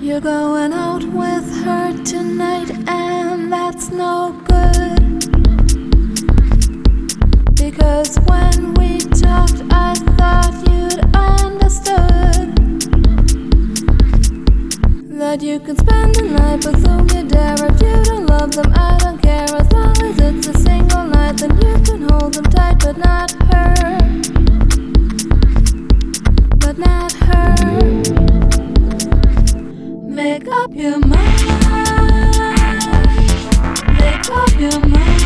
You're going out with her tonight, and that's no good. Because when we talked, I thought you'd understood that you can spend the night with whom you dare. If you don't love them, I don't care. As long as it's a single night, then you can hold them tight, but not her. But not her. Make up your mind. Make up your mind.